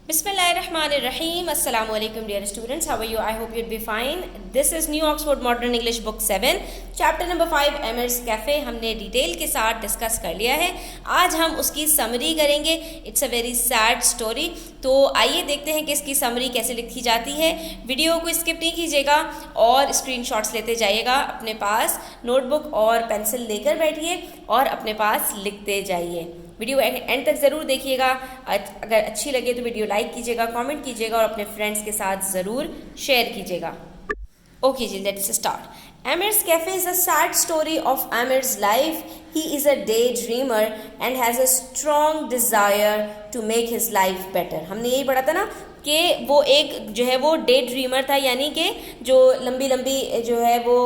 Bismillahirrahmanirrahim. Assalamu alaikum dear students. How are you? I hope you'd be fine. This is New Oxford Modern English Book 7 chapter number 5 एमर्स cafe हमने detail के साथ discuss कर लिया है। आज हम उसकी समरी करेंगे। It's a very sad story. तो आइए देखते हैं कि इसकी समरी कैसे लिखी जाती है। वीडियो को स्किप नहीं कीजिएगा और स्क्रीनशॉट्स लेते जाइएगा। अपने पास नोटबुक और पेंसिल लेकर बैठिए और अपने पास लिखते जाइए। वीडियो एंड तक ज़रूर देखिएगा। अगर अच्छी लगे तो वीडियो लाइक कीजिएगा, कमेंट कीजिएगा और अपने फ्रेंड्स के साथ ज़रूर शेयर कीजिएगा। Okay ji, let's start. Amir's Cafe is a sad story of Amir's life. He is a daydreamer and has a strong desire to make his life better. हमने यही पढ़ा था ना कि वो एक जो है वो डे ड्रीमर था, यानी कि जो लंबी लंबी जो है वो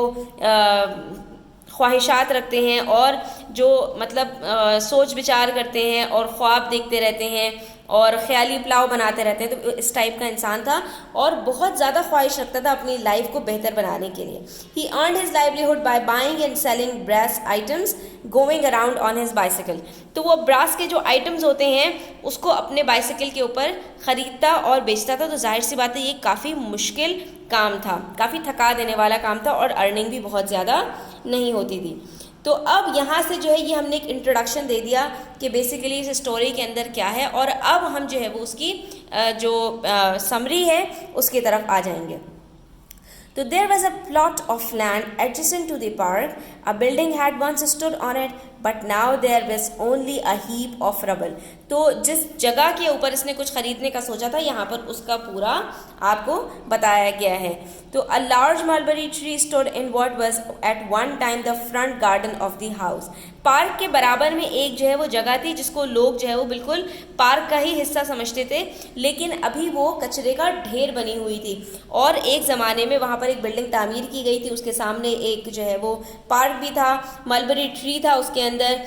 ख्वाहिशात रखते हैं और जो मतलब सोच विचार करते हैं और ख्वाब देखते रहते हैं और ख्याली पुलाव बनाते रहते हैं। तो इस टाइप का इंसान था और बहुत ज़्यादा ख्वाहिश रखता था अपनी लाइफ को बेहतर बनाने के लिए। He earned his livelihood by buying and selling brass items going around on his bicycle. तो वो ब्रास के जो आइटम्स होते हैं उसको अपने बाइसिकल के ऊपर ख़रीदता और बेचता था। तो जाहिर सी बात है ये काफ़ी मुश्किल काम था, काफ़ी थका देने वाला काम था और अर्निंग भी बहुत ज़्यादा नहीं होती थी। तो अब यहाँ से जो है ये हमने एक इंट्रोडक्शन दे दिया कि बेसिकली इस स्टोरी के अंदर क्या है, और अब हम जो है वो उसकी जो समरी है उसकी तरफ आ जाएंगे। तो there was a plot of land adjacent to the park. A building had once stood on it, but now there was only a heap of rubble. तो जिस जगह के ऊपर इसने कुछ खरीदने का सोचा था यहाँ पर उसका पूरा आपको बताया गया है। तो a large mulberry tree stood in what was at one time the front garden of the house. Park के बराबर में एक जो है वो जगह थी जिसको लोग जो है वो बिल्कुल पार्क का ही हिस्सा समझते थे, लेकिन अभी वो कचरे का ढेर बनी हुई थी और एक ज़माने में वहाँ पर एक बिल्डिंग तामीर की गई थी। उसके सामने एक जो है वो पार्क भी था, मलबरी ट्री था उसके अंदर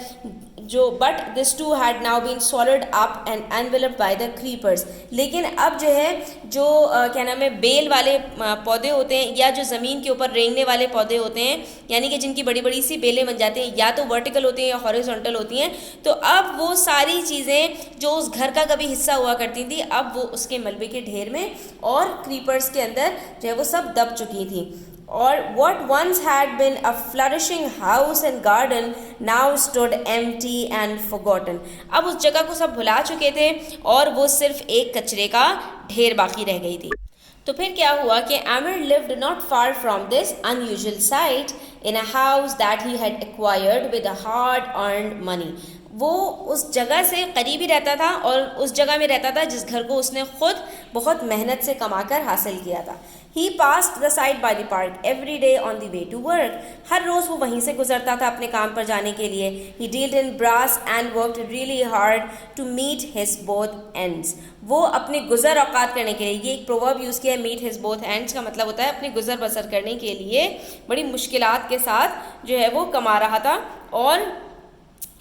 जो but this too had now been swallowed up and enveloped by the creepers. लेकिन अब जो है जो क्या नाम है बेल वाले पौधे होते हैं या जो ज़मीन के ऊपर रेंगने वाले पौधे होते हैं, यानी कि जिनकी बड़ी बड़ी सी बेलें बन जाती हैं, या तो वर्टिकल होती हैं या हॉरिजॉन्टल होती हैं। तो अब वो सारी चीज़ें जो उस घर का कभी हिस्सा हुआ करती थी अब वो उसके मलबे के ढेर में और क्रीपर्स के अंदर जो है वो सब दब चुकी थी। और what once had been a flourishing house and garden now stood empty and forgotten. अब उस जगह को सब भुला चुके थे और वो सिर्फ एक कचरे का ढेर बाकी रह गई थी। तो फिर क्या हुआ कि Amir lived not far from this unusual sight in a house that he had acquired with a hard-earned money. वो उस जगह से करीब ही रहता था और उस जगह में रहता था जिस घर को उसने खुद बहुत मेहनत से कमाकर हासिल किया था। He passed the side by the park every day on the way to work. हर रोज़ वो वहीं से गुजरता था अपने काम पर जाने के लिए। He dealt in brass and worked really hard to meet his both ends. वो अपने गुजर औकात करने के लिए, ये एक प्रोवर्ब यूज़ किया है, meet his both ends का मतलब होता है अपनी गुजर बसर करने के लिए बड़ी मुश्किलात के साथ जो है वो कमा रहा था और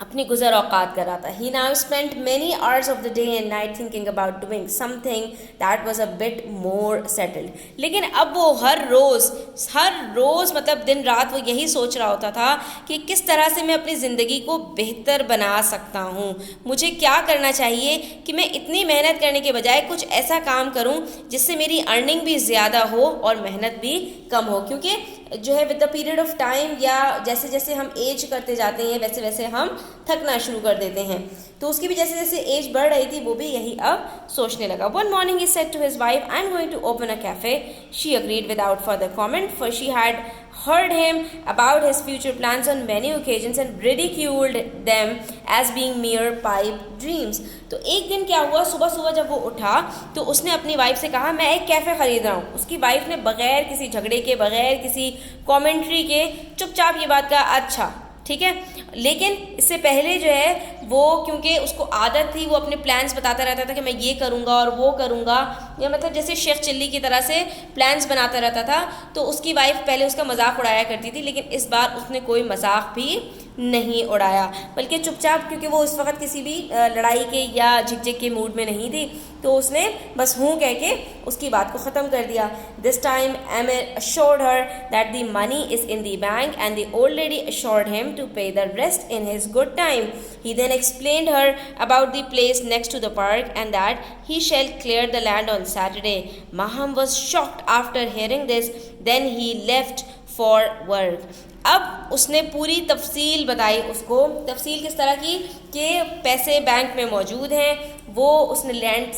अपनी गुजर औकात कर रहा था। He now spent many hours of the day and night thinking about doing something that was a bit more settled. लेकिन अब वो हर रोज़ मतलब दिन रात वो यही सोच रहा होता था कि किस तरह से मैं अपनी ज़िंदगी को बेहतर बना सकता हूँ, मुझे क्या करना चाहिए कि मैं इतनी मेहनत करने के बजाय कुछ ऐसा काम करूँ जिससे मेरी अर्निंग भी ज़्यादा हो और मेहनत भी कम हो। क्योंकि जो है with the period of time या जैसे जैसे हम एज करते जाते हैं वैसे वैसे हम थकना शुरू कर देते हैं। तो उसकी भी जैसे जैसे एज बढ़ रही थी वो भी यही अब सोचने लगा। One morning he said to his wife, I am going to open a cafe. She agreed without further comment for she had heard him about his future plans on many occasions and ridiculed them as being mere pipe dreams. तो एक दिन क्या हुआ, सुबह सुबह जब वो उठा तो उसने अपनी वाइफ से कहा मैं एक कैफ़े ख़रीद रहा हूँ। उसकी वाइफ ने बग़ैर किसी झगड़े के, बग़ैर किसी कमेंट्री के चुपचाप ये बात कहा, अच्छा ठीक है। लेकिन इससे पहले जो है वो क्योंकि उसको आदत थी वो अपने प्लान्स बताता रहता था कि मैं ये करूँगा और वो करूँगा, या मतलब जैसे शेख चिल्ली की तरह से प्लान्स बनाता रहता था, तो उसकी वाइफ पहले उसका मजाक उड़ाया करती थी, लेकिन इस बार उसने कोई मजाक भी नहीं उड़ाया, बल्कि चुपचाप, क्योंकि वो उस वक्त किसी भी लड़ाई के या झिकझिक के मूड में नहीं थी, तो उसने बस हूँ कह के उसकी बात को ख़त्म कर दिया। This time emir assured her that the money is in the bank and the old lady assured him to pay the rest in his good time. He then explained her about the place next to the park and that he shall clear the land on Saturday. Maham was shocked after hearing this. Then he left for work. अब उसने पूरी तफसील बताई उसको। तफसील किस तरह की कि पैसे बैंक में मौजूद हैं, वो उसने लैंड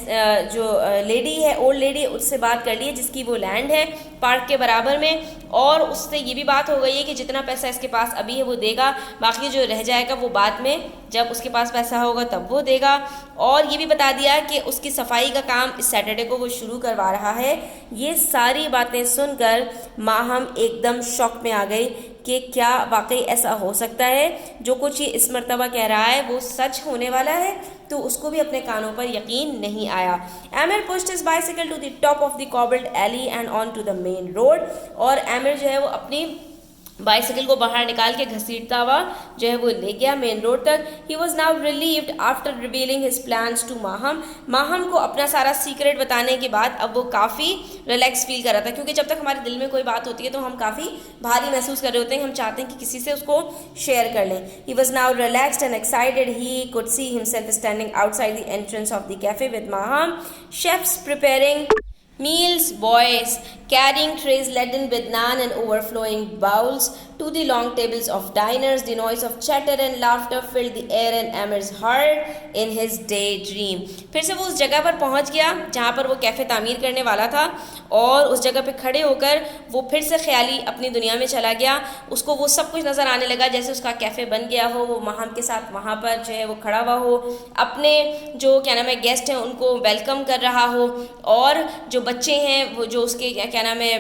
जो लेडी है, ओल्ड लेडी, उससे बात कर ली है जिसकी वो लैंड है पार्क के बराबर में, और उससे ये भी बात हो गई है कि जितना पैसा इसके पास अभी है वो देगा, बाकी जो रह जाएगा वो बाद में जब उसके पास पैसा होगा तब वो देगा। और ये भी बता दिया कि उसकी सफाई का काम इस सैटरडे को वो शुरू करवा रहा है। ये सारी बातें सुनकर माहम एकदम शॉक में आ गई कि क्या वाकई ऐसा हो सकता है, जो कुछ ये इस मर्तबा कह रहा है वो सच होने वाला है। तो उसको भी अपने कानों पर यकीन नहीं आया। Amir pushed his bicycle to the top of the cobbled alley and on to the main road, और एमिर जो है वो अपनी बाइसिकल को बाहर निकाल के घसीटता हुआ जो है वो ले गया मेन रोड तक। He was now relieved after revealing his plans to Maham. Maham को अपना सारा सीक्रेट बताने के बाद अब वो काफ़ी रिलैक्स फील कर रहा था, क्योंकि जब तक हमारे दिल में कोई बात होती है तो हम काफ़ी भारी महसूस कर रहे होते हैं, हम चाहते हैं कि किसी से उसको शेयर कर लें। ही was now relaxed and excited. He could see himself standing outside the entrance of the cafe with Maham, chefs preparing meals, boys carrying trays laden with naan and overflowing bowls to the long tables of diners. The noise of chatter and laughter filled the air and Amir's heart in his daydream. फिर से वो उस जगह पर पहुंच गया जहाँ पर वो कैफ़े तामीर करने वाला था, और उस जगह पे खड़े होकर वो फिर से ख्याली अपनी दुनिया में चला गया। उसको वो सब कुछ नज़र आने लगा जैसे उसका कैफ़े बन गया हो, वो माहम के साथ वहाँ पर जो है वो खड़ा हुआ हो, अपने जो क्या नाम है गेस्ट हैं उनको वेलकम कर रहा हो, और जो बच्चे हैं वो जो उसके क्या नाम है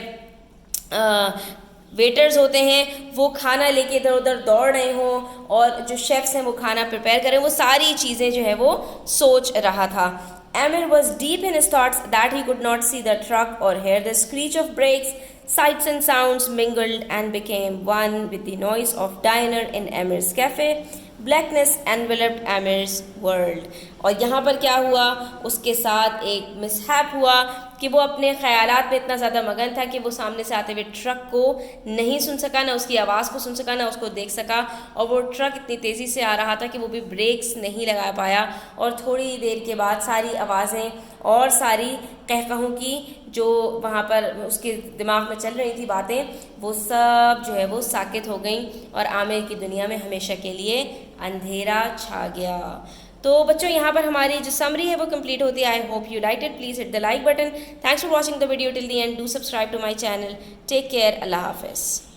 वेटर्स होते हैं वो खाना लेके इधर उधर दौड़ रहे हों, और जो शेफ्स हैं वो खाना प्रिपेयर करें, वो सारी चीज़ें जो है वो सोच रहा था। Amir was deep in his thoughts that he could not see the truck or hear the screech of brakes. Sights and sounds mingled and became one with the noise of diner in Amir's cafe. Blackness enveloped Amir's world. और यहाँ पर क्या हुआ, उसके साथ एक mishap हुआ कि वो अपने ख्यालात में इतना ज़्यादा मगन था कि वो सामने से आते हुए ट्रक को नहीं सुन सका, ना उसकी आवाज़ को सुन सका, ना उसको देख सका, और वो ट्रक इतनी तेज़ी से आ रहा था कि वो भी ब्रेक्स नहीं लगा पाया। और थोड़ी देर के बाद सारी आवाज़ें और सारी कहकहों की जो वहाँ पर उसके दिमाग में चल रही थी बातें, वो सब जो है वो साकित हो गई, और आमिर की दुनिया में हमेशा के लिए अंधेरा छा गया। तो बच्चों यहाँ पर हमारी जो समरी है वो कंप्लीट होती है। I hope you like it. Please hit the like button. Thanks for watching the video till the end. Do subscribe to my channel. Take care. Allah हाफिज़।